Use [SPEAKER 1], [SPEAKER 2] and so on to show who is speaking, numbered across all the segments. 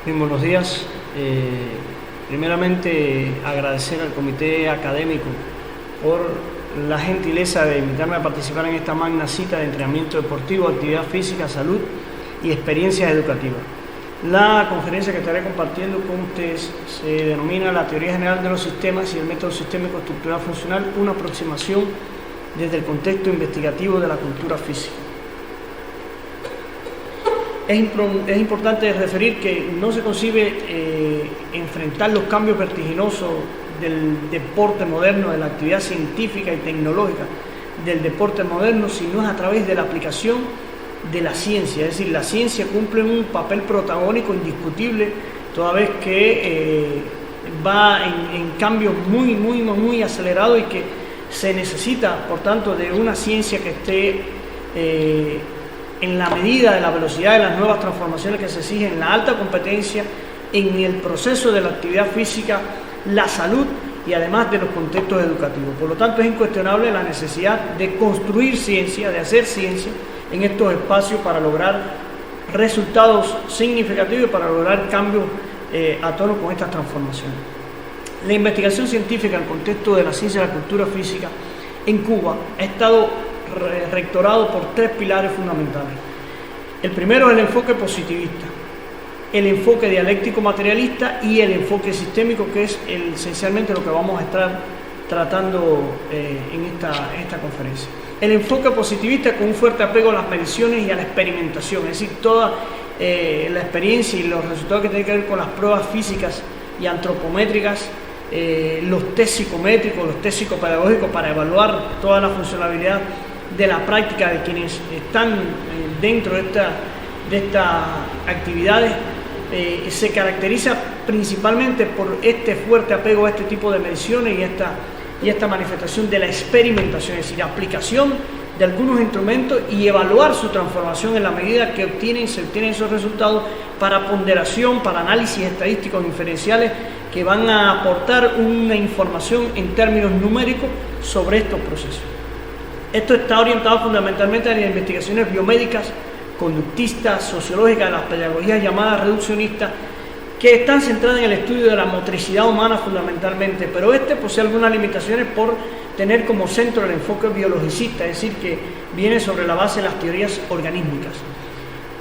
[SPEAKER 1] Bien, buenos días. Primeramente, agradecer al comité académico por la gentileza de invitarme a participar en esta magna cita de entrenamiento deportivo, actividad física, salud y experiencias educativas. La conferencia que estaré compartiendo con ustedes se denomina La teoría general de los sistemas y el método sistémico estructural funcional, una aproximación desde el contexto investigativo de la cultura física. Es importante referir que no se concibe enfrentar los cambios vertiginosos del deporte moderno, de la actividad científica y tecnológica del deporte moderno, sino es a través de la aplicación de la ciencia. Es decir, la ciencia cumple un papel protagónico indiscutible, toda vez que va en cambios muy acelerados y que se necesita, por tanto, de una ciencia que esté en la medida de la velocidad de las nuevas transformaciones que se exigen, la alta competencia en el proceso de la actividad física, la salud y además de los contextos educativos. Por lo tanto, es incuestionable la necesidad de construir ciencia, de hacer ciencia en estos espacios para lograr resultados significativos y para lograr cambios a tono con estas transformaciones. La investigación científica en el contexto de la ciencia de la cultura física en Cuba ha estado rectorado por tres pilares fundamentales. El primero es el enfoque positivista, el enfoque dialéctico materialista y el enfoque sistémico, que es esencialmente lo que vamos a estar tratando en esta conferencia. El enfoque positivista con un fuerte apego a las mediciones y a la experimentación, es decir, toda la experiencia y los resultados que tienen que ver con las pruebas físicas y antropométricas, los test psicométricos, los test psicopedagógicos para evaluar toda la funcionalidad de la práctica de quienes están dentro de estas actividades, se caracteriza principalmente por este fuerte apego a este tipo de mediciones y esta manifestación de la experimentación, es decir, aplicación de algunos instrumentos y evaluar su transformación en la medida que se obtienen esos resultados para ponderación, para análisis estadísticos diferenciales que van a aportar una información en términos numéricos sobre estos procesos. Esto está orientado fundamentalmente a las investigaciones biomédicas, conductistas, sociológicas, de las pedagogías llamadas reduccionistas, que están centradas en el estudio de la motricidad humana fundamentalmente, pero posee algunas limitaciones por tener como centro el enfoque biologicista, es decir, que viene sobre la base de las teorías organísmicas.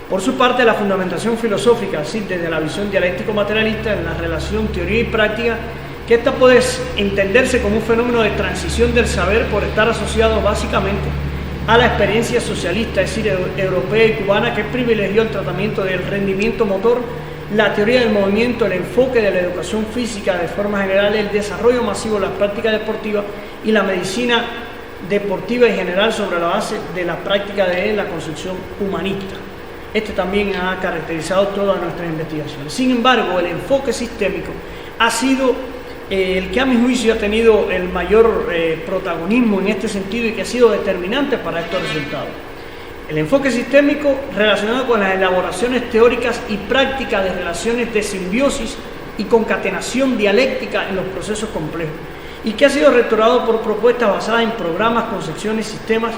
[SPEAKER 1] Por su parte, la fundamentación filosófica, es decir, desde la visión dialéctico-materialista en la relación teoría y práctica, que esta puede entenderse como un fenómeno de transición del saber por estar asociado básicamente a la experiencia socialista, es decir, europea y cubana, que privilegió el tratamiento del rendimiento motor, la teoría del movimiento, el enfoque de la educación física de forma general, el desarrollo masivo de las prácticas deportivas y la medicina deportiva en general sobre la base de la práctica de la concepción humanista. Este también ha caracterizado todas nuestras investigaciones. Sin embargo, el enfoque sistémico ha sido el que a mi juicio ha tenido el mayor protagonismo en este sentido y que ha sido determinante para estos resultados. El enfoque sistémico relacionado con las elaboraciones teóricas y prácticas de relaciones de simbiosis y concatenación dialéctica en los procesos complejos y que ha sido rectorado por propuestas basadas en programas, concepciones, sistemas,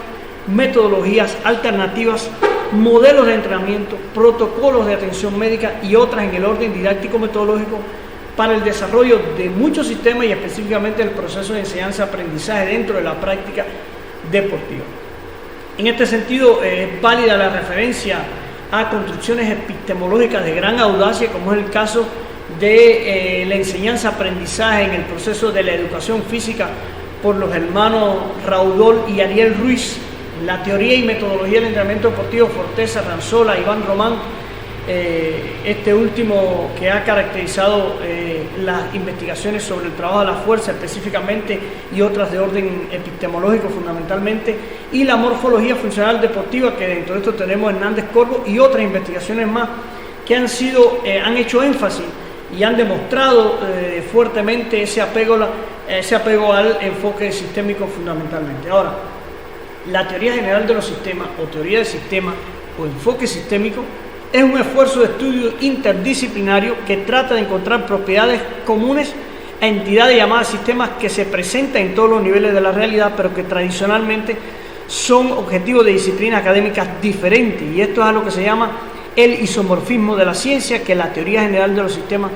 [SPEAKER 1] metodologías alternativas, modelos de entrenamiento, protocolos de atención médica y otras en el orden didáctico-metodológico para el desarrollo de muchos sistemas y específicamente el proceso de enseñanza-aprendizaje dentro de la práctica deportiva. En este sentido, es válida la referencia a construcciones epistemológicas de gran audacia, como es el caso de la enseñanza-aprendizaje en el proceso de la educación física por los hermanos Raudol y Ariel Ruiz, la teoría y metodología del entrenamiento deportivo Forteza, Ranzola, Iván Román, este último que ha caracterizado las investigaciones sobre el trabajo de la fuerza específicamente y otras de orden epistemológico fundamentalmente, y la morfología funcional deportiva, que dentro de esto tenemos Hernández Corvo y otras investigaciones más que han hecho énfasis y han demostrado fuertemente ese apego al enfoque sistémico fundamentalmente. Ahora, la teoría general de los sistemas o teoría del sistema o enfoque sistémico es un esfuerzo de estudio interdisciplinario que trata de encontrar propiedades comunes a entidades llamadas sistemas que se presentan en todos los niveles de la realidad, pero que tradicionalmente son objetivos de disciplinas académicas diferentes, y esto es a lo que se llama el isomorfismo de la ciencia que la teoría general de los sistemas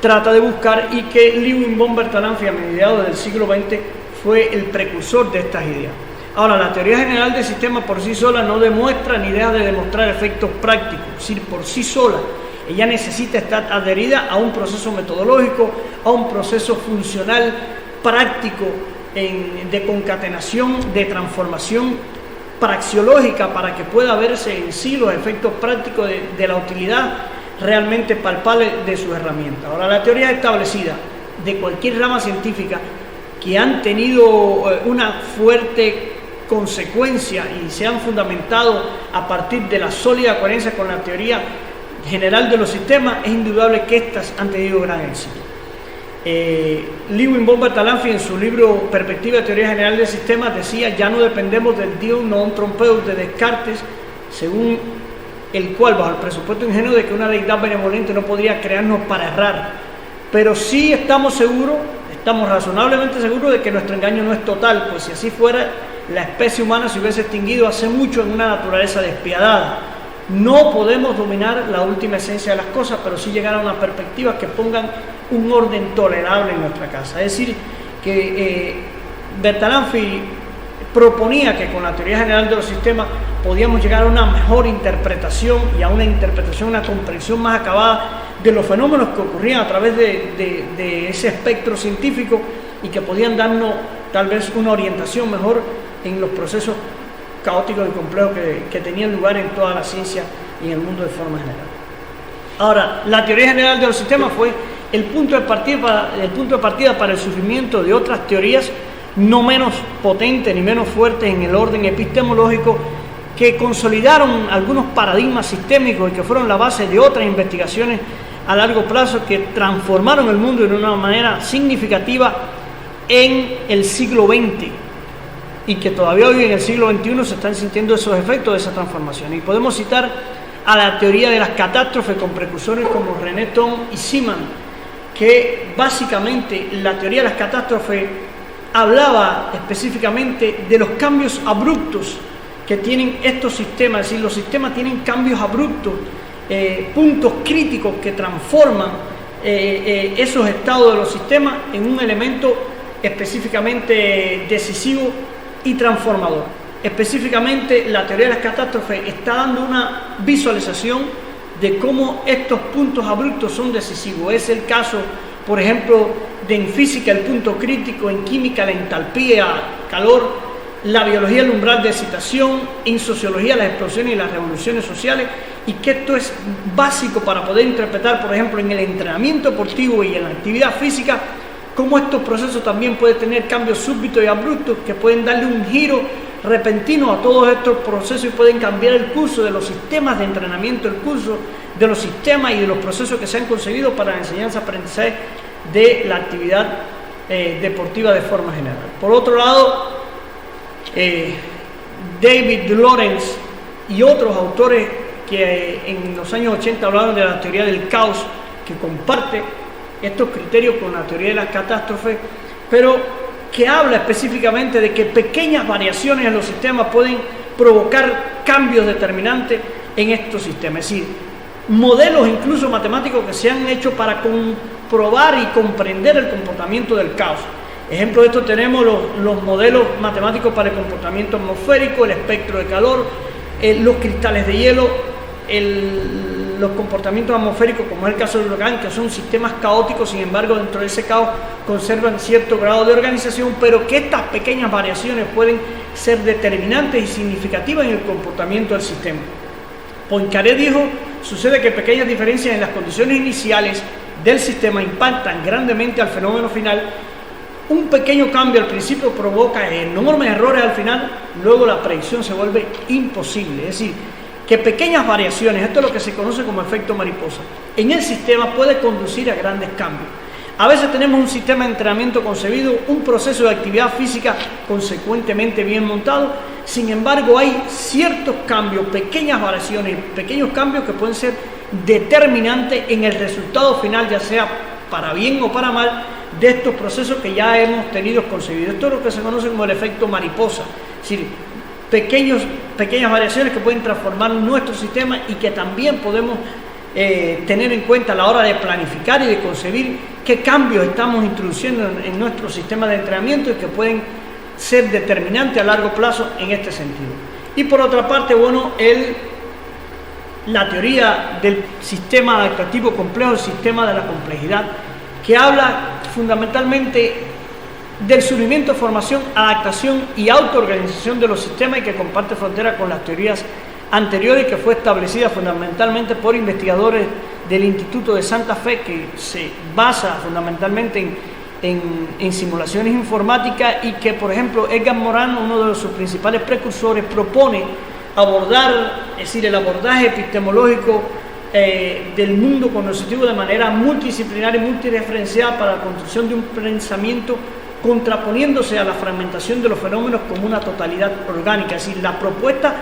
[SPEAKER 1] trata de buscar y que Lewin von Bertalanffy a mediados del siglo XX fue el precursor de estas ideas. Ahora, la teoría general del sistema por sí sola no demuestra ni deja de demostrar efectos prácticos, es decir, por sí sola. Ella necesita estar adherida a un proceso metodológico, a un proceso funcional, práctico, de concatenación, de transformación praxeológica para que pueda verse en sí los efectos prácticos de la utilidad realmente palpable de sus herramientas. Ahora, la teoría establecida de cualquier rama científica que han tenido una fuerte consecuencia y se han fundamentado a partir de la sólida coherencia con la teoría general de los sistemas, es indudable que estas han tenido gran éxito. Lewin von Bertalanffy en su libro Perspectiva de Teoría General del Sistema decía: ya no dependemos del Dion non trompeus de Descartes, según el cual, bajo el presupuesto ingenuo de que una deidad benevolente no podría crearnos para errar, pero sí estamos razonablemente seguros de que nuestro engaño no es total, pues si así fuera, la especie humana se hubiese extinguido hace mucho en una naturaleza despiadada. No podemos dominar la última esencia de las cosas, pero sí llegar a una perspectiva que pongan un orden tolerable en nuestra casa. Es decir, que Bertalanffy proponía que con la teoría general de los sistemas podíamos llegar a una mejor interpretación y a una interpretación, una comprensión más acabada de los fenómenos que ocurrían a través de ese espectro científico y que podían darnos tal vez una orientación mejor en los procesos caóticos y complejos que tenían lugar en toda la ciencia y en el mundo de forma general. Ahora, la teoría general de los sistemas fue el punto de partida para el surgimiento de otras teorías no menos potentes ni menos fuertes en el orden epistemológico, que consolidaron algunos paradigmas sistémicos y que fueron la base de otras investigaciones a largo plazo que transformaron el mundo de una manera significativa en el siglo XX y que todavía hoy en el siglo XXI se están sintiendo esos efectos de esa transformación. Y podemos citar a la teoría de las catástrofes con precursores como René Thom y Simon, que básicamente la teoría de las catástrofes hablaba específicamente de los cambios abruptos que tienen estos sistemas, es decir, los sistemas tienen cambios abruptos, puntos críticos que transforman esos estados de los sistemas en un elemento específicamente decisivo y transformador. Específicamente, la teoría de las catástrofes está dando una visualización de cómo estos puntos abruptos son decisivos. Es el caso, por ejemplo, de en física el punto crítico, en química la entalpía, calor, la biología el umbral de excitación, en sociología las explosiones y las revoluciones sociales, y que esto es básico para poder interpretar, por ejemplo, en el entrenamiento deportivo y en la actividad física, cómo estos procesos también pueden tener cambios súbitos y abruptos que pueden darle un giro repentino a todos estos procesos y pueden cambiar el curso de los sistemas de entrenamiento, el curso de los sistemas y de los procesos que se han concebido para la enseñanza-aprendizaje de la actividad deportiva de forma general. Por otro lado, David Lawrence y otros autores que en los años 80 hablaron de la teoría del caos, que comparte estos criterios con la teoría de las catástrofes, pero que habla específicamente de que pequeñas variaciones en los sistemas pueden provocar cambios determinantes en estos sistemas. Es decir, modelos incluso matemáticos que se han hecho para comprobar y comprender el comportamiento del caos. Ejemplo de esto tenemos los modelos matemáticos para el comportamiento atmosférico, el espectro de calor, los cristales de hielo, los comportamientos atmosféricos, como es el caso del huracán, que son sistemas caóticos, sin embargo dentro de ese caos conservan cierto grado de organización, pero que estas pequeñas variaciones pueden ser determinantes y significativas en el comportamiento del sistema. Poincaré dijo: sucede que pequeñas diferencias en las condiciones iniciales del sistema impactan grandemente al fenómeno final. Un pequeño cambio al principio provoca enormes errores al final, luego la predicción se vuelve imposible. Es decir, que pequeñas variaciones, esto es lo que se conoce como efecto mariposa, en el sistema puede conducir a grandes cambios. A veces tenemos un sistema de entrenamiento concebido, un proceso de actividad física consecuentemente bien montado, sin embargo hay ciertos cambios, pequeñas variaciones, pequeños cambios que pueden ser determinantes en el resultado final, ya sea para bien o para mal, de estos procesos que ya hemos tenido concebidos. Esto es lo que se conoce como el efecto mariposa. Es decir, pequeñas variaciones que pueden transformar nuestro sistema y que también podemos tener en cuenta a la hora de planificar y de concebir qué cambios estamos introduciendo en nuestro sistema de entrenamiento y que pueden ser determinantes a largo plazo en este sentido. Y por otra parte, bueno, la teoría del sistema adaptativo complejo, el sistema de la complejidad, que habla fundamentalmente del surgimiento, formación, adaptación y autoorganización de los sistemas y que comparte frontera con las teorías anteriores, que fue establecida fundamentalmente por investigadores del Instituto de Santa Fe, que se basa fundamentalmente en simulaciones informáticas y que, por ejemplo, Edgar Morin, uno de sus principales precursores, propone abordar, es decir, el abordaje epistemológico del mundo cognitivo de manera multidisciplinaria y multireferenciada para la construcción de un pensamiento contraponiéndose a la fragmentación de los fenómenos como una totalidad orgánica, es decir, la propuesta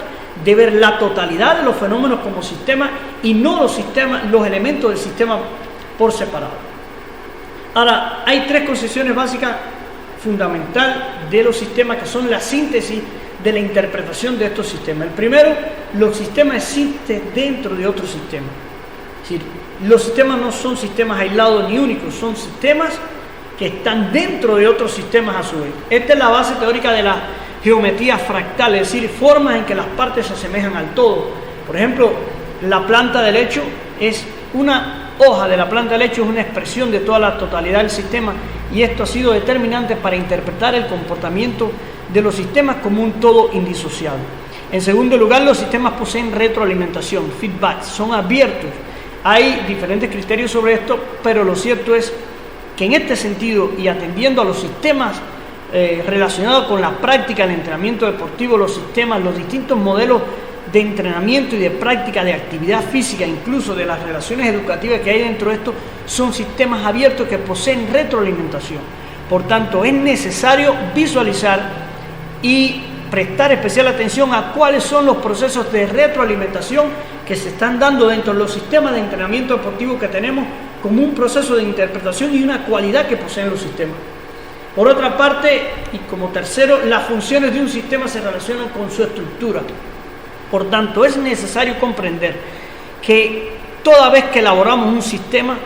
[SPEAKER 1] de ver la totalidad de los fenómenos como sistemas y no los elementos del sistema por separado. Ahora, hay tres concepciones básicas fundamentales de los sistemas que son la síntesis de la interpretación de estos sistemas. El primero, los sistemas existen dentro de otros sistemas. Es decir, los sistemas no son sistemas aislados ni únicos, son sistemas que están dentro de otros sistemas a su vez. Esta es la base teórica de la geometría fractal, es decir, formas en que las partes se asemejan al todo. Por ejemplo, la planta del hecho es una hoja de la planta del hecho, es una expresión de toda la totalidad del sistema, y esto ha sido determinante para interpretar el comportamiento de los sistemas como un todo indisociable. En segundo lugar, los sistemas poseen retroalimentación, feedback, son abiertos. Hay diferentes criterios sobre esto, pero lo cierto es que en este sentido, y atendiendo a los sistemas relacionados con la práctica del entrenamiento deportivo, los distintos modelos de entrenamiento y de práctica de actividad física, incluso de las relaciones educativas que hay dentro de esto, son sistemas abiertos que poseen retroalimentación. Por tanto, es necesario visualizar y prestar especial atención a cuáles son los procesos de retroalimentación que se están dando dentro de los sistemas de entrenamiento deportivo que tenemos como un proceso de interpretación y una cualidad que poseen los sistemas. Por otra parte, y como tercero, las funciones de un sistema se relacionan con su estructura. Por tanto, es necesario comprender que toda vez que elaboramos un sistema,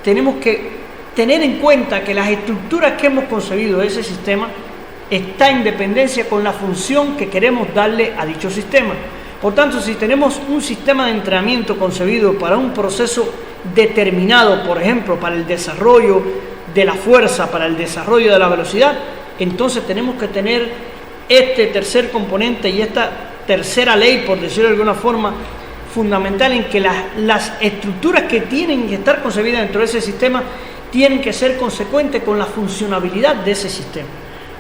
[SPEAKER 1] tenemos que tener en cuenta que las estructuras que hemos concebido de ese sistema está en dependencia con la función que queremos darle a dicho sistema. Por tanto, si tenemos un sistema de entrenamiento concebido para un proceso determinado, por ejemplo, para el desarrollo de la fuerza, para el desarrollo de la velocidad, entonces tenemos que tener este tercer componente y esta tercera ley, por decirlo de alguna forma, fundamental, en que las estructuras que tienen que estar concebidas dentro de ese sistema tienen que ser consecuentes con la funcionabilidad de ese sistema.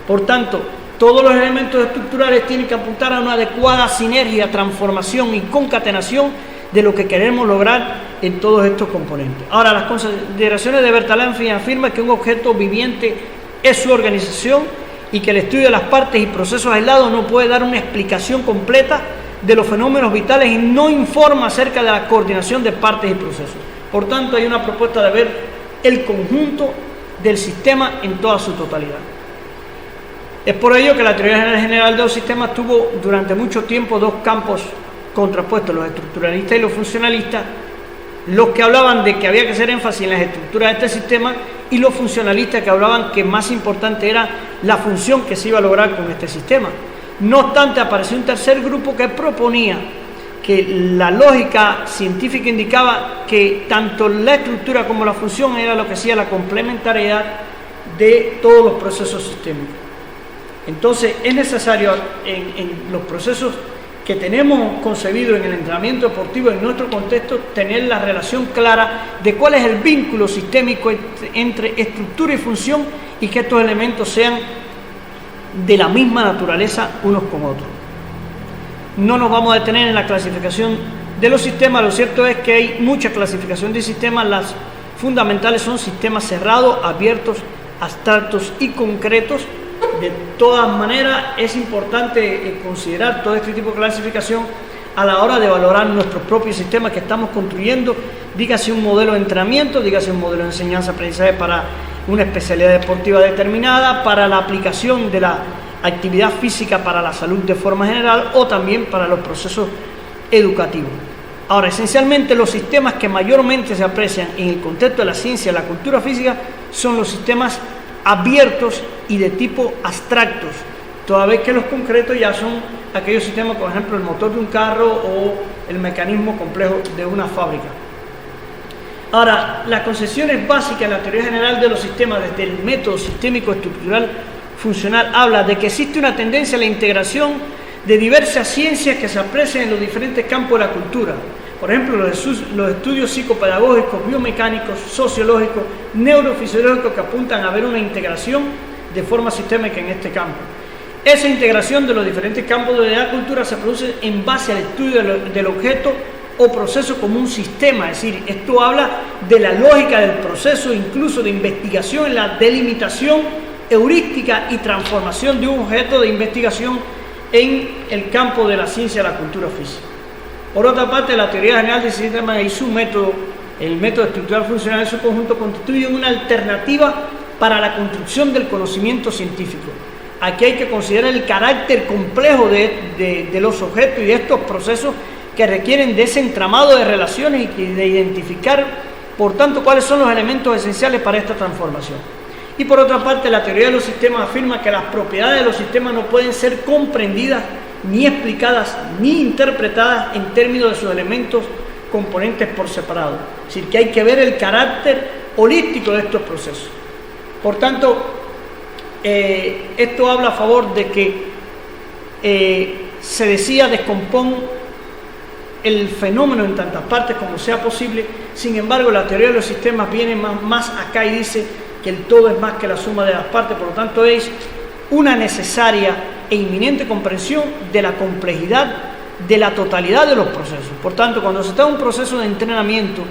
[SPEAKER 1] Por tanto, todos los elementos estructurales tienen que apuntar a una adecuada sinergia, transformación y concatenación de lo que queremos lograr en todos estos componentes. Ahora, las consideraciones de Bertalanffy afirman que un objeto viviente es su organización y que el estudio de las partes y procesos aislados no puede dar una explicación completa de los fenómenos vitales y no informa acerca de la coordinación de partes y procesos. Por tanto, hay una propuesta de ver el conjunto del sistema en toda su totalidad. Es por ello que la teoría general de los sistemas tuvo durante mucho tiempo dos campos contrapuestos, los estructuralistas y los funcionalistas, los que hablaban de que había que hacer énfasis en las estructuras de este sistema y los funcionalistas que hablaban que más importante era la función que se iba a lograr con este sistema. No obstante, apareció un tercer grupo que proponía que la lógica científica indicaba que tanto la estructura como la función era lo que hacía la complementariedad de todos los procesos sistémicos. Entonces, es necesario en los procesos que tenemos concebido en el entrenamiento deportivo, en nuestro contexto, tener la relación clara de cuál es el vínculo sistémico entre estructura y función y que estos elementos sean de la misma naturaleza unos con otros. No nos vamos a detener en la clasificación de los sistemas, lo cierto es que hay mucha clasificación de sistemas, las fundamentales son sistemas cerrados, abiertos, abstractos y concretos. De todas maneras, es importante considerar todo este tipo de clasificación a la hora de valorar nuestros propios sistemas que estamos construyendo, dígase un modelo de entrenamiento, dígase un modelo de enseñanza-aprendizaje para una especialidad deportiva determinada, para la aplicación de la actividad física para la salud de forma general o también para los procesos educativos. Ahora, esencialmente los sistemas que mayormente se aprecian en el contexto de la ciencia y la cultura física son los sistemas abiertos y de tipo abstractos, toda vez que los concretos ya son aquellos sistemas, por ejemplo, el motor de un carro o el mecanismo complejo de una fábrica. Ahora, las concepciones básicas en la teoría general de los sistemas, desde el método sistémico estructural funcional, habla de que existe una tendencia a la integración de diversas ciencias que se aprecian en los diferentes campos de la cultura. Por ejemplo, los estudios psicopedagógicos, biomecánicos, sociológicos, neurofisiológicos, que apuntan a ver una integración de forma sistémica en este campo. Esa integración de los diferentes campos de la cultura se produce en base al estudio del objeto o proceso como un sistema, es decir, esto habla de la lógica del proceso, incluso de investigación en la delimitación heurística y transformación de un objeto de investigación en el campo de la ciencia de la cultura física. Por otra parte, la teoría general del sistema y su método, el método estructural funcional en su conjunto, constituyen una alternativa para la construcción del conocimiento científico. Aquí hay que considerar el carácter complejo de los objetos y de estos procesos que requieren de ese entramado de relaciones y de identificar, por tanto, cuáles son los elementos esenciales para esta transformación. Y por otra parte, la teoría de los sistemas afirma que las propiedades de los sistemas no pueden ser comprendidas, ni explicadas, ni interpretadas en términos de sus elementos componentes por separado. Es decir, que hay que ver el carácter holístico de estos procesos. Por tanto, esto habla a favor de que se decía descompón el fenómeno en tantas partes como sea posible. Sin embargo, la teoría de los sistemas viene más acá y dice que el todo es más que la suma de las partes. Por lo tanto, es una necesaria e inminente comprensión de la complejidad de la totalidad de los procesos. Por tanto, cuando se está en un proceso de entrenamiento,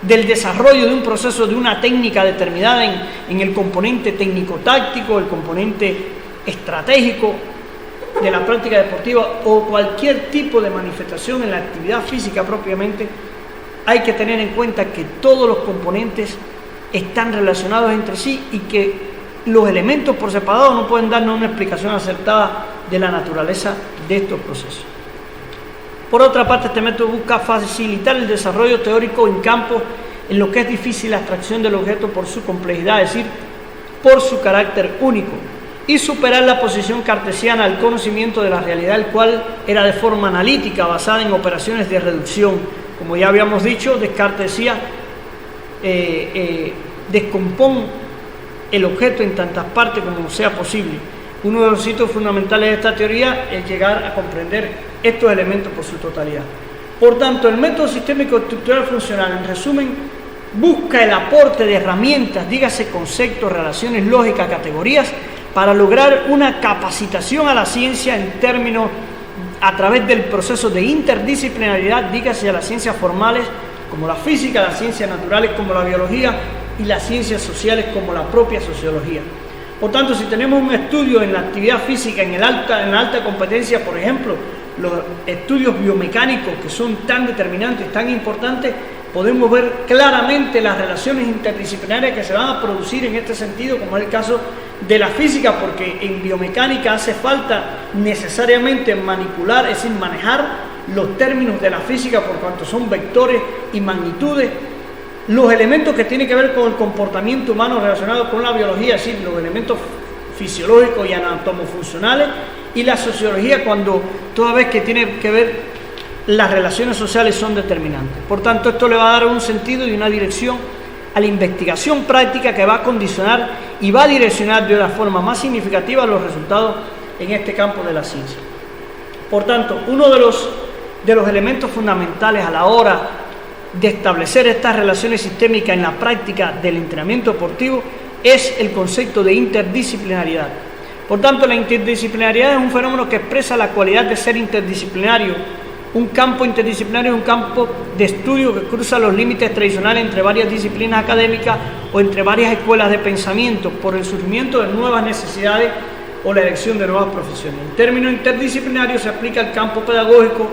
[SPEAKER 1] del desarrollo de un proceso, de una técnica determinada en el componente técnico-táctico, el componente estratégico de la práctica deportiva o cualquier tipo de manifestación en la actividad física propiamente, hay que tener en cuenta que todos los componentes están relacionados entre sí y que los elementos por separado no pueden darnos una explicación acertada de la naturaleza de estos procesos. Por otra parte, este método busca facilitar el desarrollo teórico en campos en los que es difícil la abstracción del objeto por su complejidad, es decir, por su carácter único, y superar la posición cartesiana al conocimiento de la realidad, el cual era de forma analítica, basada en operaciones de reducción. Como ya habíamos dicho, Descartes decía, descompón el objeto en tantas partes como sea posible. Uno de los hitos fundamentales de esta teoría es llegar a comprender estos elementos por su totalidad. Por tanto, el método sistémico estructural funcional, en resumen, busca el aporte de herramientas, dígase conceptos, relaciones lógicas, categorías, para lograr una capacitación a la ciencia en términos a través del proceso de interdisciplinaridad, dígase a las ciencias formales como la física, las ciencias naturales como la biología y las ciencias sociales como la propia sociología. Por tanto, si tenemos un estudio en la actividad física, en la alta competencia, por ejemplo, los estudios biomecánicos que son tan determinantes, tan importantes, podemos ver claramente las relaciones interdisciplinarias que se van a producir en este sentido, como es el caso de la física, porque en biomecánica hace falta necesariamente manipular, es decir, manejar los términos de la física por cuanto son vectores y magnitudes, los elementos que tienen que ver con el comportamiento humano relacionado con la biología, es decir, los elementos fisiológicos y anatomofuncionales, y la sociología, cuando toda vez que tiene que ver las relaciones sociales son determinantes. Por tanto, esto le va a dar un sentido y una dirección a la investigación práctica que va a condicionar y va a direccionar de una forma más significativa los resultados en este campo de la ciencia. Por tanto, uno de los elementos fundamentales a la hora de establecer estas relaciones sistémicas en la práctica del entrenamiento deportivo es el concepto de interdisciplinariedad. Por tanto, la interdisciplinariedad es un fenómeno que expresa la cualidad de ser interdisciplinario. Un campo interdisciplinario es un campo de estudio que cruza los límites tradicionales entre varias disciplinas académicas o entre varias escuelas de pensamiento por el surgimiento de nuevas necesidades o la elección de nuevas profesiones. El término interdisciplinario se aplica al campo pedagógico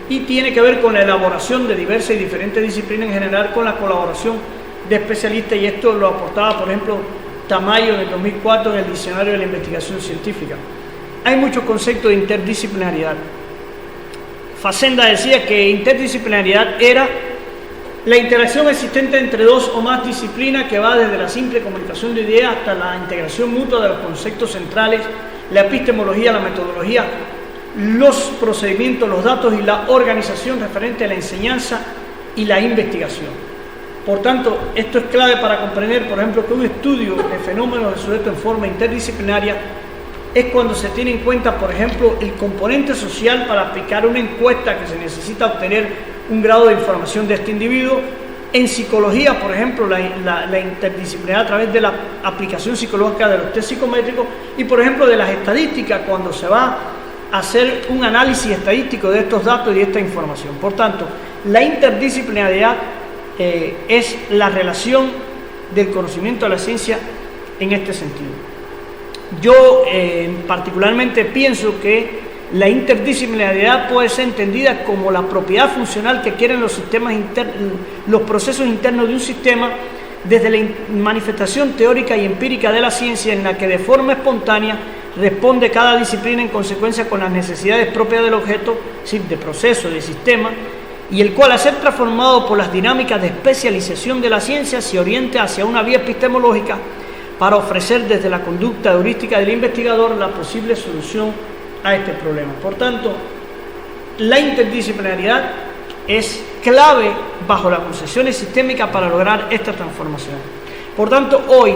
[SPEAKER 1] y tiene que ver con la elaboración de diversas y diferentes disciplinas, en general con la colaboración de especialistas, y esto lo aportaba, por ejemplo, Tamayo en el 2004 en el Diccionario de la Investigación Científica. hay muchos conceptos de interdisciplinariedad. Facenda decía que interdisciplinariedad era la interacción existente entre dos o más disciplinas que va desde la simple comunicación de ideas hasta la integración mutua de los conceptos centrales, la epistemología, la metodología, los procedimientos, los datos y la organización referente a la enseñanza y la investigación. Por tanto, esto es clave para comprender, por ejemplo, que un estudio de fenómenos de sujeto en forma interdisciplinaria es cuando se tiene en cuenta, por ejemplo, el componente social para aplicar una encuesta que se necesita obtener un grado de información de este individuo. En psicología, por ejemplo, la interdisciplinaridad a través de la aplicación psicológica de los test psicométricos y, por ejemplo, de las estadísticas, cuando se va a hacer un análisis estadístico de estos datos y de esta información. Por tanto, la interdisciplinariedad es la relación del conocimiento de la ciencia en este sentido. Yo particularmente pienso que la interdisciplinariedad puede ser entendida como la propiedad funcional que quieren los sistemas los procesos internos de un sistema desde la manifestación teórica y empírica de la ciencia, en la que de forma espontánea responde cada disciplina en consecuencia con las necesidades propias del objeto, es decir, de proceso, de sistema, y el cual, al ser transformado por las dinámicas de especialización de la ciencia, se orienta hacia una vía epistemológica para ofrecer desde la conducta heurística del investigador la posible solución a este problema. Por tanto, la interdisciplinariedad es clave bajo las concepciones sistémicas para lograr esta transformación. Por tanto, hoy,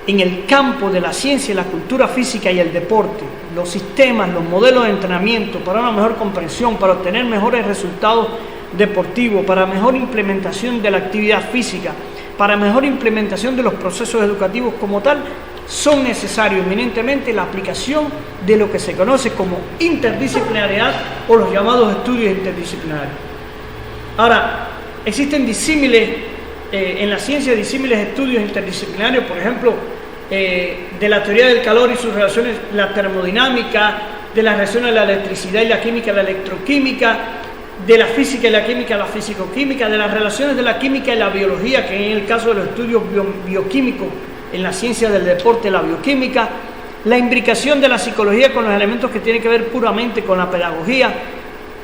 [SPEAKER 1] en el campo de la ciencia, la cultura física y el deporte, los sistemas, los modelos de entrenamiento para una mejor comprensión, para obtener mejores resultados deportivos, para mejor implementación de la actividad física, para mejor implementación de los procesos educativos como tal, son necesarios eminentemente la aplicación de lo que se conoce como interdisciplinariedad o los llamados estudios interdisciplinarios. Ahora, existen en la ciencia disímiles estudios interdisciplinarios, por ejemplo, de la teoría del calor y sus relaciones, la termodinámica, de las relaciones de la electricidad y la química, la electroquímica, de la física y la química, la fisicoquímica, de las relaciones de la química y la biología, que en el caso de los estudios bioquímicos, en la ciencia del deporte, la bioquímica, la imbricación de la psicología con los elementos que tienen que ver puramente con la pedagogía,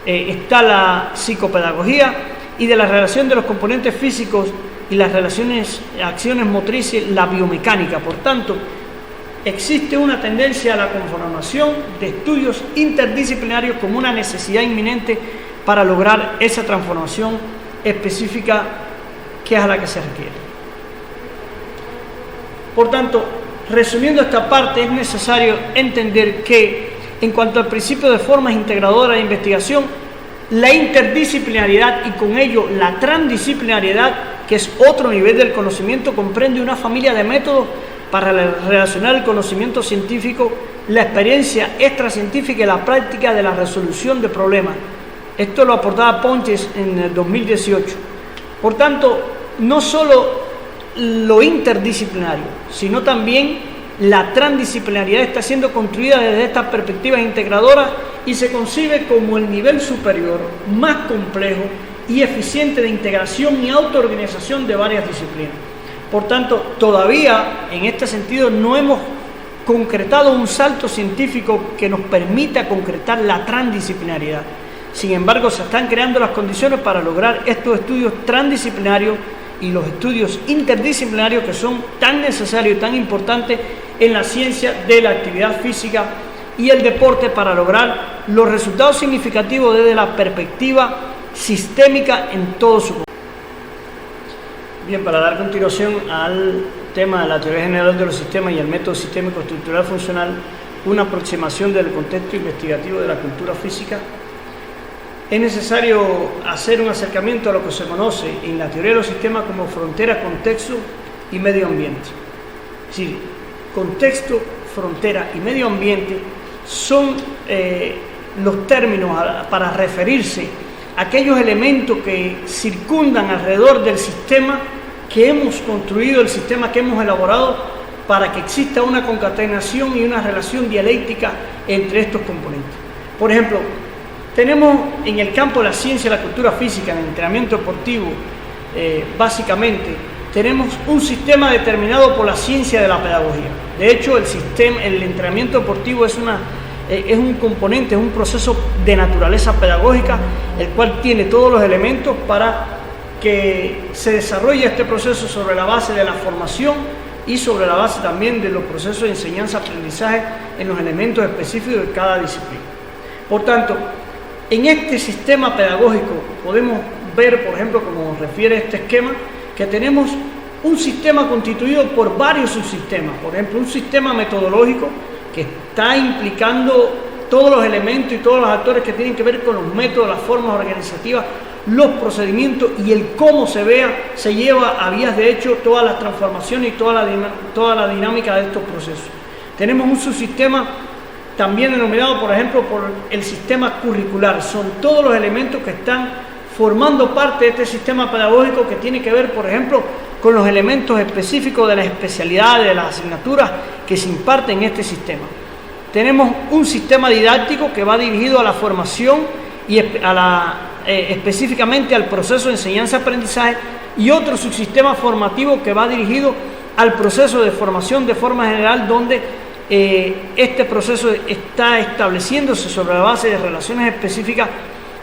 [SPEAKER 1] está la psicopedagogía, y de la relación de los componentes físicos y las acciones motrices, la biomecánica. Por tanto, existe una tendencia a la conformación de estudios interdisciplinarios como una necesidad inminente para lograr esa transformación específica que es a la que se requiere. Por tanto, resumiendo esta parte, es necesario entender que, en cuanto al principio de formas integradoras de investigación, la interdisciplinariedad y con ello la transdisciplinariedad, que es otro nivel del conocimiento, comprende una familia de métodos para relacionar el conocimiento científico, la experiencia extracientífica y la práctica de la resolución de problemas. Esto lo aportaba Ponches en el 2018. Por tanto, no solo lo interdisciplinario, sino también la transdisciplinariedad está siendo construida desde estas perspectivas integradoras y se concibe como el nivel superior, más complejo y eficiente de integración y autoorganización de varias disciplinas. Por tanto, todavía en este sentido no hemos concretado un salto científico que nos permita concretar la transdisciplinariedad. Sin embargo, se están creando las condiciones para lograr estos estudios transdisciplinarios y los estudios interdisciplinarios que son tan necesarios y tan importantes en la ciencia de la actividad física y el deporte para lograr los resultados significativos desde la perspectiva sistémica en todo su conjunto. Bien, para dar continuación al tema de la teoría general de los sistemas y el método sistémico estructural funcional, una aproximación del contexto investigativo de la cultura física, es necesario hacer un acercamiento a lo que se conoce en la teoría de los sistemas como frontera, contexto y medio ambiente. Es decir, contexto, frontera y medio ambiente son los términos para referirse a aquellos elementos que circundan alrededor del sistema que hemos construido, el sistema que hemos elaborado, para que exista una concatenación y una relación dialéctica entre estos componentes. Por ejemplo, tenemos en el campo de la ciencia y la cultura física, en el entrenamiento deportivo, básicamente, tenemos un sistema determinado por la ciencia de la pedagogía. De hecho, el entrenamiento deportivo es un componente, es un proceso de naturaleza pedagógica, el cual tiene todos los elementos para que se desarrolle este proceso sobre la base de la formación y sobre la base también de los procesos de enseñanza-aprendizaje en los elementos específicos de cada disciplina. Por tanto, en este sistema pedagógico podemos ver, por ejemplo, como refiere este esquema, que tenemos un sistema constituido por varios subsistemas. Por ejemplo, un sistema metodológico que está implicando todos los elementos y todos los actores que tienen que ver con los métodos, las formas organizativas, los procedimientos y el cómo se lleva a vías de hecho todas las transformaciones y toda la dinámica de estos procesos. Tenemos un subsistema también denominado, por ejemplo, por el sistema curricular. Son todos los elementos que están formando parte de este sistema pedagógico que tiene que ver, por ejemplo, con los elementos específicos de las especialidades, de las asignaturas que se imparten en este sistema. Tenemos un sistema didáctico que va dirigido a la formación y específicamente al proceso de enseñanza-aprendizaje, y otro subsistema formativo que va dirigido al proceso de formación de forma general, donde este proceso está estableciéndose sobre la base de relaciones específicas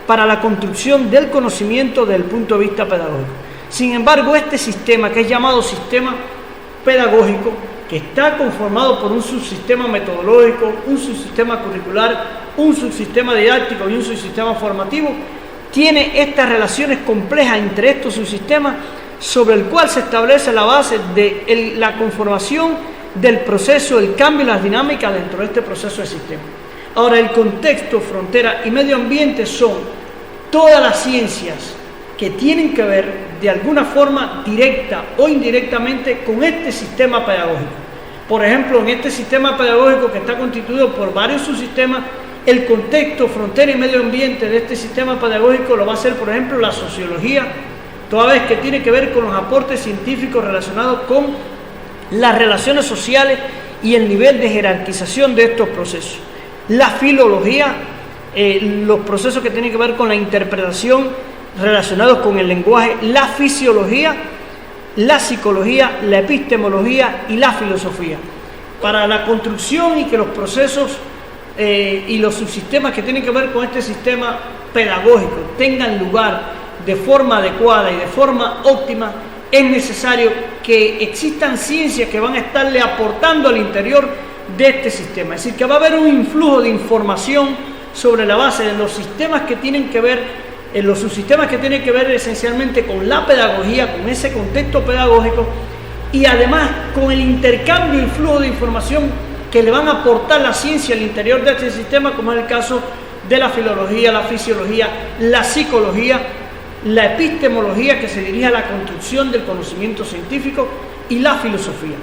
[SPEAKER 1] para la construcción del conocimiento desde el punto de vista pedagógico. Sin embargo, este sistema, que es llamado sistema pedagógico, que está conformado por un subsistema metodológico, un subsistema curricular, un subsistema didáctico y un subsistema formativo, tiene estas relaciones complejas entre estos subsistemas sobre el cual se establece la base de la conformación del proceso, el cambio y las dinámicas dentro de este proceso de sistema. Ahora, el contexto, frontera y medio ambiente son todas las ciencias que tienen que ver de alguna forma directa o indirectamente con este sistema pedagógico. Por ejemplo, en este sistema pedagógico que está constituido por varios subsistemas, el contexto, frontera y medio ambiente de este sistema pedagógico lo va a hacer, por ejemplo, la sociología, toda vez que tiene que ver con los aportes científicos relacionados con las relaciones sociales y el nivel de jerarquización de estos procesos. La filología, los procesos que tienen que ver con la interpretación relacionados con el lenguaje, la fisiología, la psicología, la epistemología y la filosofía. Para la construcción y que los procesos y los subsistemas que tienen que ver con este sistema pedagógico tengan lugar de forma adecuada y de forma óptima, es necesario que existan ciencias que van a estarle aportando al interior de este sistema. Es decir, que va a haber un influjo de información sobre la base de los sistemas que tienen que ver, los subsistemas que tienen que ver esencialmente con la pedagogía, con ese contexto pedagógico, y además con el intercambio y flujo de información que le van a aportar la ciencia al interior de este sistema, como es el caso de la filología, la fisiología, la psicología, la epistemología, que se dirige a la construcción del conocimiento científico, y la filosofía.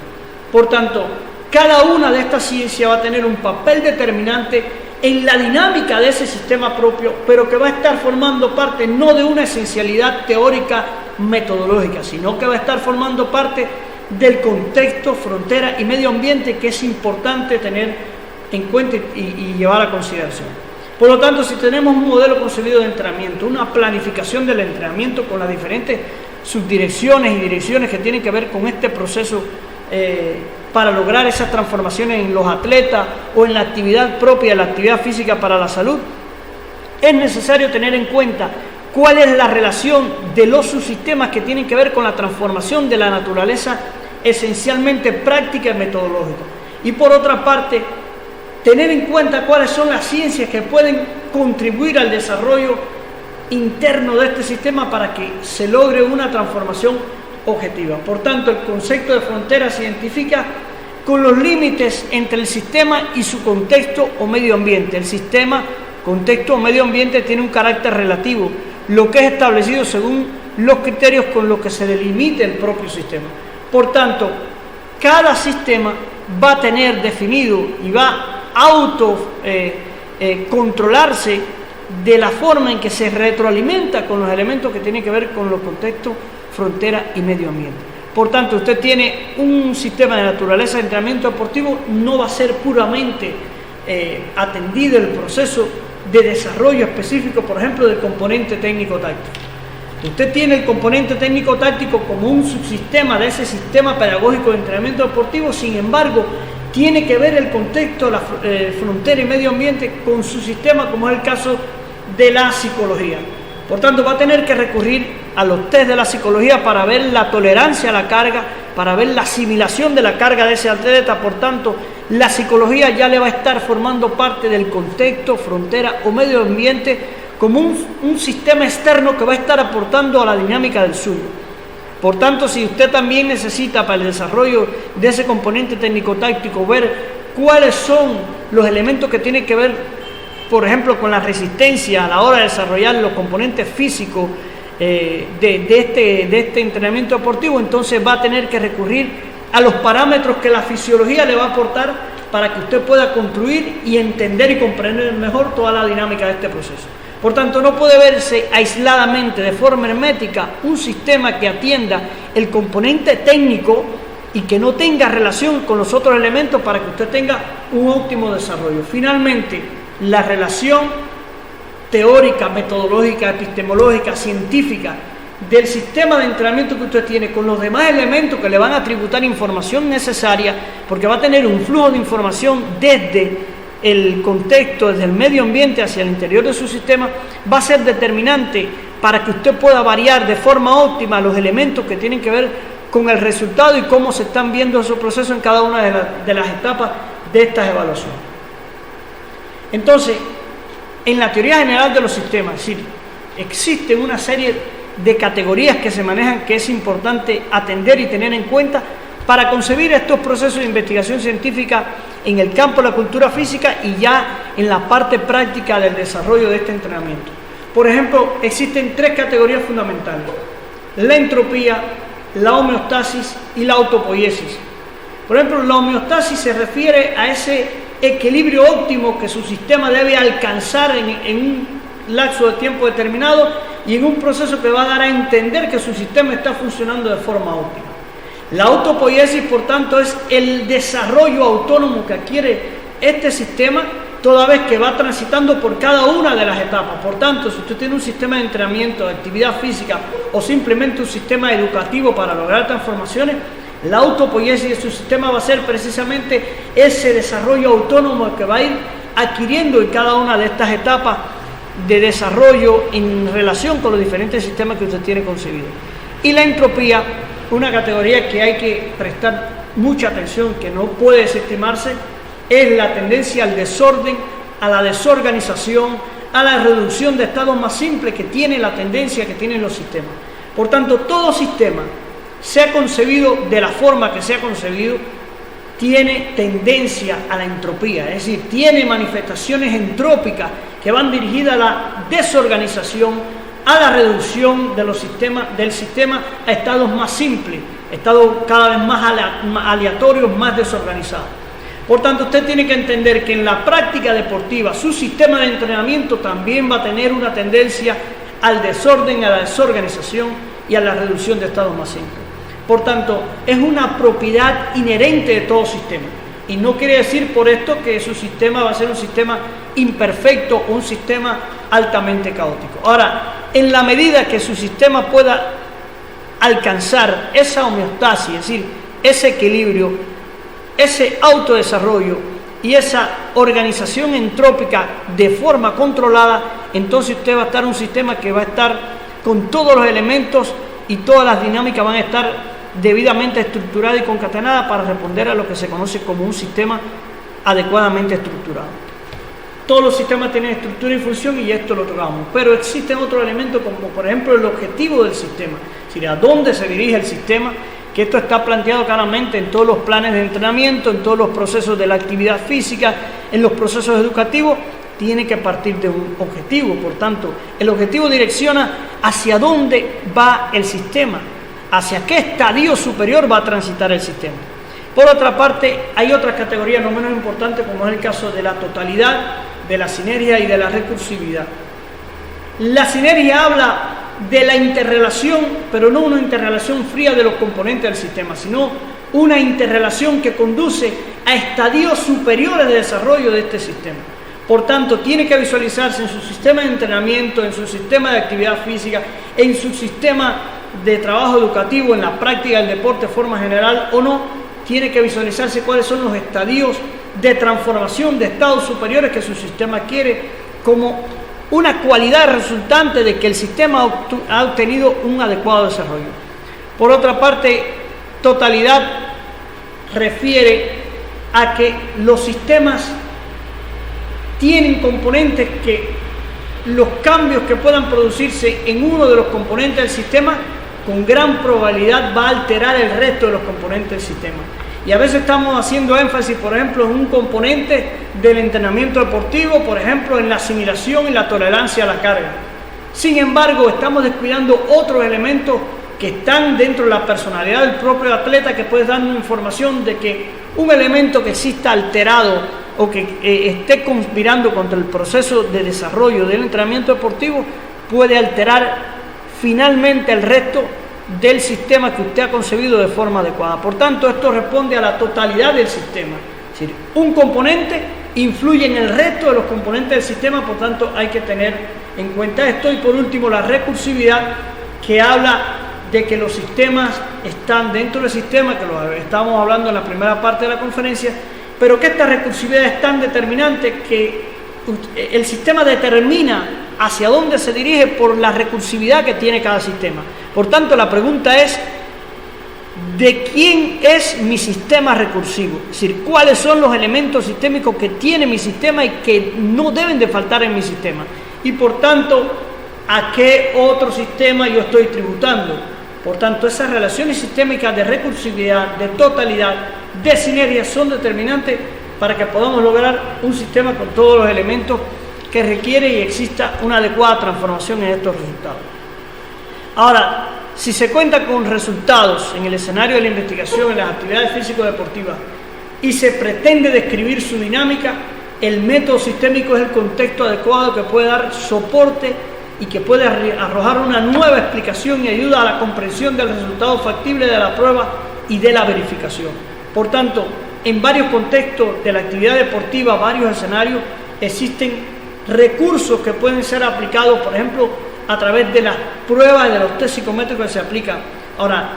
[SPEAKER 1] Por tanto, cada una de estas ciencias va a tener un papel determinante en la dinámica de ese sistema propio, pero que va a estar formando parte no de una esencialidad teórica metodológica, sino que va a estar formando parte del contexto, frontera y medio ambiente, que es importante tener en cuenta y llevar a consideración. Por lo tanto, si tenemos un modelo concebido de entrenamiento, una planificación del entrenamiento con las diferentes subdirecciones y direcciones que tienen que ver con este proceso para lograr esas transformaciones en los atletas o en la actividad propia, la actividad física para la salud, es necesario tener en cuenta cuál es la relación de los subsistemas que tienen que ver con la transformación de la naturaleza esencialmente práctica y metodológica. Y por otra parte, tener en cuenta cuáles son las ciencias que pueden contribuir al desarrollo interno de este sistema para que se logre una transformación objetiva. Por tanto, el concepto de frontera se identifica con los límites entre el sistema y su contexto o medio ambiente. El sistema, contexto o medio ambiente tiene un carácter relativo, lo que es establecido según los criterios con los que se delimite el propio sistema. Por tanto, cada sistema va a tener definido y va a controlarse de la forma en que se retroalimenta con los elementos que tienen que ver con los contextos, frontera y medio ambiente. Por tanto, usted tiene un sistema de naturaleza de entrenamiento deportivo, no va a ser puramente atendido el proceso de desarrollo específico, por ejemplo, del componente técnico-táctico. Usted tiene el componente técnico-táctico como un subsistema de ese sistema pedagógico de entrenamiento deportivo, sin embargo, tiene que ver el contexto, la frontera y medio ambiente con su sistema, como es el caso de la psicología. Por tanto, va a tener que recurrir a los test de la psicología para ver la tolerancia a la carga, para ver la asimilación de la carga de ese atleta. Por tanto, la psicología ya le va a estar formando parte del contexto, frontera o medio ambiente como un sistema externo que va a estar aportando a la dinámica del suyo. Por tanto, si usted también necesita para el desarrollo de ese componente técnico-táctico ver cuáles son los elementos que tienen que ver, por ejemplo, con la resistencia a la hora de desarrollar los componentes físicos de este entrenamiento deportivo, entonces va a tener que recurrir a los parámetros que la fisiología le va a aportar para que usted pueda construir y entender y comprender mejor toda la dinámica de este proceso. Por tanto, no puede verse aisladamente, de forma hermética, un sistema que atienda el componente técnico y que no tenga relación con los otros elementos para que usted tenga un óptimo desarrollo. Finalmente, la relación teórica, metodológica, epistemológica, científica del sistema de entrenamiento que usted tiene con los demás elementos que le van a tributar información necesaria, porque va a tener un flujo de información desde el contexto, desde el medio ambiente hacia el interior de su sistema, va a ser determinante para que usted pueda variar de forma óptima los elementos que tienen que ver con el resultado y cómo se están viendo esos procesos en cada una de las etapas de estas evaluaciones. Entonces, en la teoría general de los sistemas, es decir, existen una serie de categorías que se manejan que es importante atender y tener en cuenta para concebir estos procesos de investigación científica en el campo de la cultura física y ya en la parte práctica del desarrollo de este entrenamiento. Por ejemplo, existen tres categorías fundamentales: la entropía, la homeostasis y la autopoiesis. Por ejemplo, la homeostasis se refiere a ese equilibrio óptimo que su sistema debe alcanzar en un lapso de tiempo determinado y en un proceso que va a dar a entender que su sistema está funcionando de forma óptima. La autopoiesis, por tanto, es el desarrollo autónomo que adquiere este sistema toda vez que va transitando por cada una de las etapas. Por tanto, si usted tiene un sistema de entrenamiento, de actividad física o simplemente un sistema educativo para lograr transformaciones, la autopoiesis de su sistema va a ser precisamente ese desarrollo autónomo que va a ir adquiriendo en cada una de estas etapas de desarrollo en relación con los diferentes sistemas que usted tiene concebido. Y la entropía, una categoría que hay que prestar mucha atención, que no puede desestimarse, es la tendencia al desorden, a la desorganización, a la reducción de estados más simples que tiene la tendencia que tienen los sistemas. Por tanto, todo sistema, sea concebido de la forma que sea concebido, tiene tendencia a la entropía, es decir, tiene manifestaciones entrópicas que van dirigidas a la desorganización, a la reducción de los sistemas, del sistema a estados más simples, estados cada vez más aleatorios, más desorganizados. Por tanto, usted tiene que entender que en la práctica deportiva su sistema de entrenamiento también va a tener una tendencia al desorden, a la desorganización y a la reducción de estados más simples. Por tanto, es una propiedad inherente de todo sistema. Y no quiere decir por esto que su sistema va a ser un sistema imperfecto o un sistema altamente caótico. Ahora, en la medida que su sistema pueda alcanzar esa homeostasis, es decir, ese equilibrio, ese autodesarrollo y esa organización entrópica de forma controlada, entonces usted va a estar en un sistema que va a estar con todos los elementos y todas las dinámicas van a estar debidamente estructurada y concatenada para responder a lo que se conoce como un sistema adecuadamente estructurado. Todos los sistemas tienen estructura y función y esto lo tocamos, pero existen otros elementos como por ejemplo el objetivo del sistema, es decir, a dónde se dirige el sistema, que esto está planteado claramente en todos los planes de entrenamiento, en todos los procesos de la actividad física, en los procesos educativos, tiene que partir de un objetivo. Por tanto, el objetivo direcciona hacia dónde va el sistema, hacia qué estadio superior va a transitar el sistema. Por otra parte, hay otras categorías no menos importantes, como es el caso de la totalidad, de la sinergia y de la recursividad. La sinergia habla de la interrelación, pero no una interrelación fría de los componentes del sistema, sino una interrelación que conduce a estadios superiores de desarrollo de este sistema. Por tanto, tiene que visualizarse en su sistema de entrenamiento, en su sistema de actividad física, en su sistema de trabajo educativo, en la práctica del deporte de forma general o no. Tiene que visualizarse cuáles son los estadios de transformación de estados superiores que su sistema quiere, como una cualidad resultante de que el sistema ha obtenido un adecuado desarrollo. Por otra parte, totalidad refiere a que los sistemas tienen componentes que los cambios que puedan producirse en uno de los componentes del sistema con gran probabilidad va a alterar el resto de los componentes del sistema. Y a veces estamos haciendo énfasis, por ejemplo, en un componente del entrenamiento deportivo, por ejemplo, en la asimilación y la tolerancia a la carga. Sin embargo, estamos descuidando otros elementos que están dentro de la personalidad del propio atleta, que puede darnos información de que un elemento que exista alterado o que esté conspirando contra el proceso de desarrollo del entrenamiento deportivo puede alterar finalmente el resto del sistema que usted ha concebido de forma adecuada. Por tanto, esto responde a la totalidad del sistema. Es decir, un componente influye en el resto de los componentes del sistema, por tanto hay que tener en cuenta esto. Y por último, la recursividad, que habla de que los sistemas están dentro del sistema, que lo estábamos hablando en la primera parte de la conferencia, pero que esta recursividad es tan determinante que el sistema determina hacia dónde se dirige por la recursividad que tiene cada sistema. Por tanto, la pregunta es: ¿de quién es mi sistema recursivo? Es decir, ¿cuáles son los elementos sistémicos que tiene mi sistema y que no deben de faltar en mi sistema? Y por tanto, ¿a qué otro sistema yo estoy tributando? Por tanto, esas relaciones sistémicas de recursividad, de totalidad, de sinergia son determinantes para que podamos lograr un sistema con todos los elementos que requiere y exista una adecuada transformación en estos resultados. Ahora, si se cuenta con resultados en el escenario de la investigación en las actividades físico-deportivas y se pretende describir su dinámica, el método sistémico es el contexto adecuado que puede dar soporte y que puede arrojar una nueva explicación y ayuda a la comprensión del resultado factible de la prueba y de la verificación. Por tanto, en varios contextos de la actividad deportiva, varios escenarios, existen recursos que pueden ser aplicados, por ejemplo, a través de las pruebas y de los test psicométricos que se aplican. Ahora,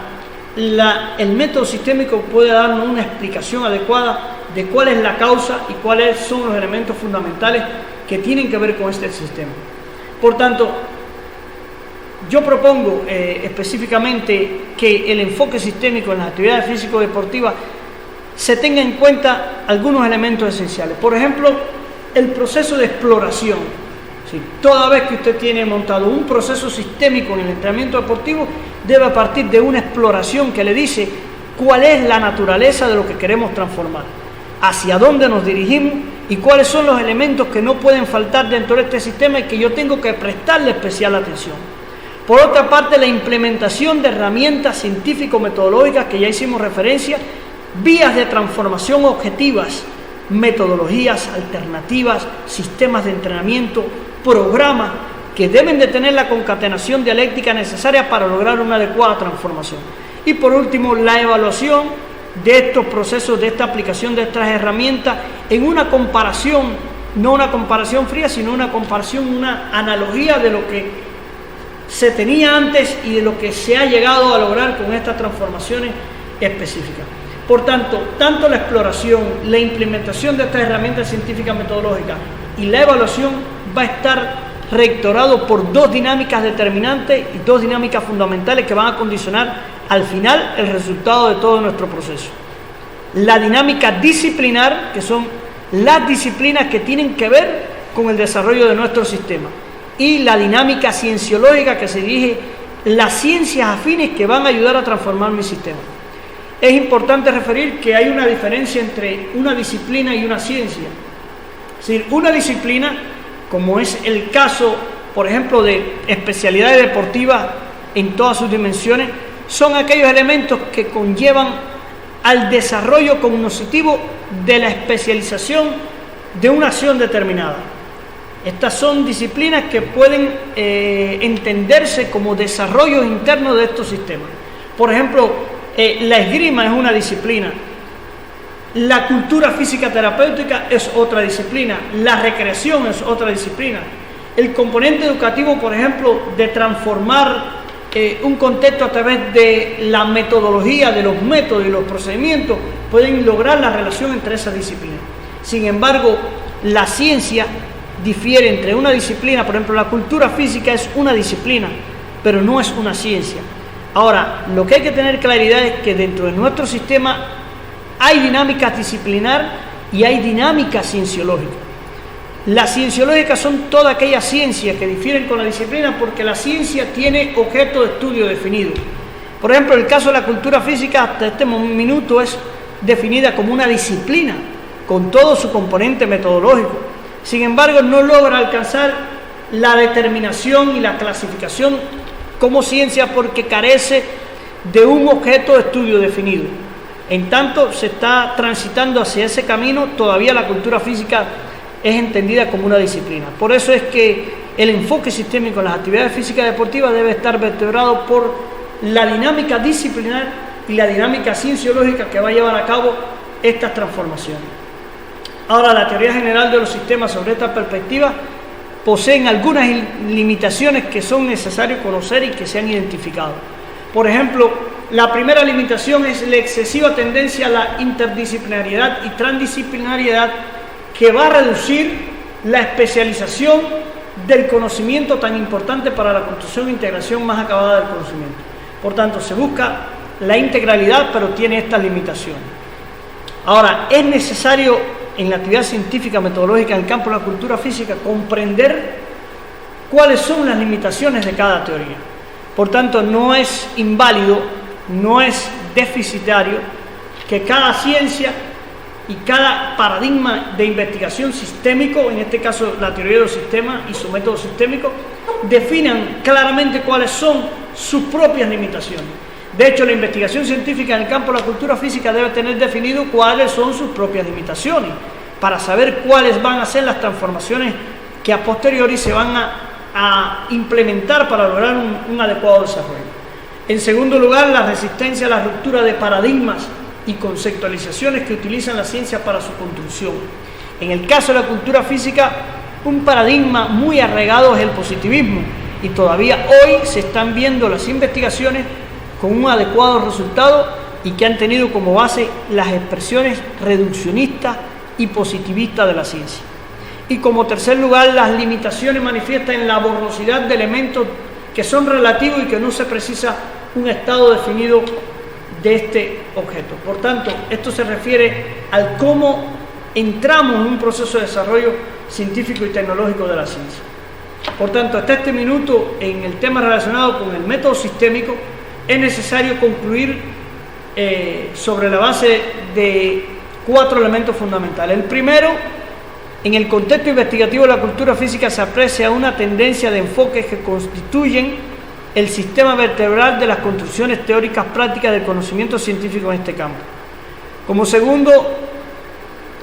[SPEAKER 1] el método sistémico puede darnos una explicación adecuada de cuál es la causa y cuáles son los elementos fundamentales que tienen que ver con este sistema. Por tanto, yo propongo específicamente que el enfoque sistémico en las actividades físico-deportivas se tenga en cuenta algunos elementos esenciales. Por ejemplo, el proceso de exploración. ¿Sí? Toda vez que usted tiene montado un proceso sistémico en el entrenamiento deportivo, debe partir de una exploración que le dice cuál es la naturaleza de lo que queremos transformar, hacia dónde nos dirigimos y cuáles son los elementos que no pueden faltar dentro de este sistema y que yo tengo que prestarle especial atención. Por otra parte, la implementación de herramientas científico-metodológicas que ya hicimos referencia, vías de transformación objetivas, metodologías alternativas, sistemas de entrenamiento, programas que deben de tener la concatenación dialéctica necesaria para lograr una adecuada transformación. Y por último, la evaluación de estos procesos, de esta aplicación de estas herramientas en una comparación, no una comparación fría, sino una comparación, una analogía de lo que se tenía antes y de lo que se ha llegado a lograr con estas transformaciones específicas. Por tanto, tanto la exploración, la implementación de estas herramientas científicas metodológicas y la evaluación va a estar rectorado por dos dinámicas determinantes y dos dinámicas fundamentales que van a condicionar al final el resultado de todo nuestro proceso. La dinámica disciplinar, que son las disciplinas que tienen que ver con el desarrollo de nuestro sistema, y la dinámica cienciológica, que se dirige las ciencias afines que van a ayudar a transformar mi sistema. Es importante referir que hay una diferencia entre una disciplina y una ciencia. Es decir, una disciplina, como es el caso, por ejemplo, de especialidades deportivas en todas sus dimensiones, son aquellos elementos que conllevan al desarrollo cognoscitivo de la especialización de una acción determinada. Estas son disciplinas que pueden entenderse como desarrollos internos de estos sistemas. Por ejemplo, la esgrima es una disciplina, La cultura física terapéutica es otra disciplina, la recreación es otra disciplina. El componente educativo, por ejemplo, de transformar un contexto a través de la metodología, de los métodos y los procedimientos, pueden lograr la relación entre esas disciplinas. Sin embargo, la ciencia difiere entre una disciplina, por ejemplo, la cultura física es una disciplina, pero no es una ciencia. Ahora, lo que hay que tener claridad es que dentro de nuestro sistema hay dinámicas disciplinar y hay dinámicas cienciológicas. Las cienciológicas son todas aquellas ciencias que difieren con la disciplina porque la ciencia tiene objeto de estudio definido. Por ejemplo, el caso de la cultura física hasta este minuto es definida como una disciplina con todo su componente metodológico. Sin embargo, no logra alcanzar la determinación y la clasificación como ciencia porque carece de un objeto de estudio definido. En tanto se está transitando hacia ese camino, todavía la cultura física es entendida como una disciplina. Por eso es que el enfoque sistémico en las actividades físicas deportivas debe estar vertebrado por la dinámica disciplinar y la dinámica cienciológica que va a llevar a cabo estas transformaciones. Ahora, la teoría general de los sistemas sobre esta perspectiva poseen algunas limitaciones que son necesarios conocer y que se han identificado. Por ejemplo, la primera limitación es la excesiva tendencia a la interdisciplinariedad y transdisciplinariedad que va a reducir la especialización del conocimiento tan importante para la construcción e integración más acabada del conocimiento. Por tanto, se busca la integralidad, pero tiene estas limitaciones. Ahora, es necesario en la actividad científica metodológica en el campo de la cultura física comprender cuáles son las limitaciones de cada teoría. Por tanto, no es inválido, no es deficitario que cada ciencia y cada paradigma de investigación sistémico, en este caso la teoría de los sistemas y su método sistémico, definan claramente cuáles son sus propias limitaciones. De hecho, la investigación científica en el campo de la cultura física debe tener definido cuáles son sus propias limitaciones, para saber cuáles van a ser las transformaciones que a posteriori se van a implementar para lograr un adecuado desarrollo. En segundo lugar, la resistencia a la ruptura de paradigmas y conceptualizaciones que utilizan la ciencia para su construcción. En el caso de la cultura física, un paradigma muy arraigado es el positivismo y todavía hoy se están viendo las investigaciones con un adecuado resultado y que han tenido como base las expresiones reduccionistas y positivistas de la ciencia. Y como tercer lugar, las limitaciones manifiestas en la borrosidad de elementos que son relativos y que no se precisa un estado definido de este objeto. Por tanto, esto se refiere al cómo entramos en un proceso de desarrollo científico y tecnológico de la ciencia. Por tanto, hasta este minuto, en el tema relacionado con el método sistémico, es necesario concluir sobre la base de 4 elementos fundamentales. El primero, en el contexto investigativo de la cultura física se aprecia una tendencia de enfoques que constituyen el sistema vertebral de las construcciones teóricas prácticas del conocimiento científico en este campo. Como segundo,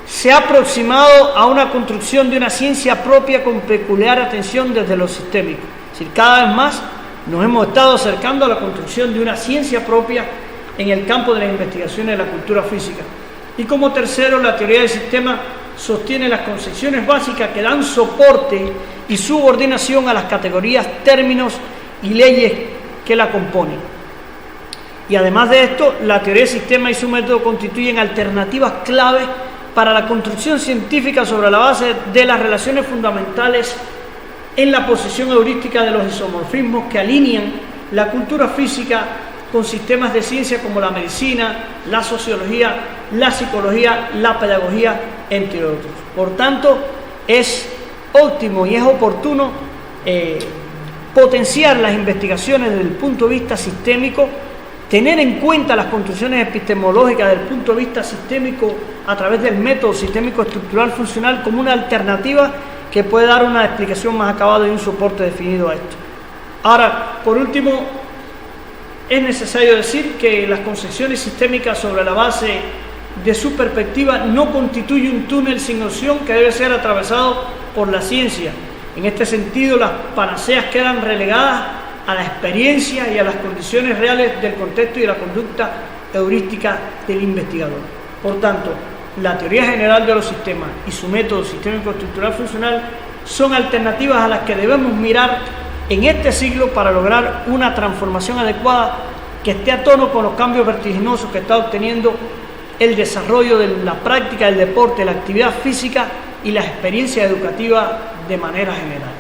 [SPEAKER 1] se ha aproximado a una construcción de una ciencia propia con peculiar atención desde lo sistémico. Es decir, cada vez más nos hemos estado acercando a la construcción de una ciencia propia en el campo de las investigaciones de la cultura física. Y como tercero, la teoría del sistema sostiene las concepciones básicas que dan soporte y subordinación a las categorías, términos y leyes que la componen. Y además de esto, la teoría del sistema y su método constituyen alternativas claves para la construcción científica sobre la base de las relaciones fundamentales en la posición heurística de los isomorfismos que alinean la cultura física con sistemas de ciencia como la medicina, la sociología, la psicología, la pedagogía, entre otros. Por tanto, es óptimo y es oportuno potenciar las investigaciones desde el punto de vista sistémico, tener en cuenta las construcciones epistemológicas desde el punto de vista sistémico a través del método sistémico estructural funcional como una alternativa que puede dar una explicación más acabada y un soporte definido a esto. Ahora, por último, es necesario decir que las concepciones sistémicas sobre la base de su perspectiva no constituye un túnel sin opción que debe ser atravesado por la ciencia. En este sentido, las panaceas quedan relegadas a la experiencia y a las condiciones reales del contexto y de la conducta heurística del investigador. Por tanto, la teoría general de los sistemas y su método sistémico estructural funcional son alternativas a las que debemos mirar en este siglo para lograr una transformación adecuada que esté a tono con los cambios vertiginosos que está obteniendo el desarrollo de la práctica del deporte, la actividad física y las experiencias educativas de manera general.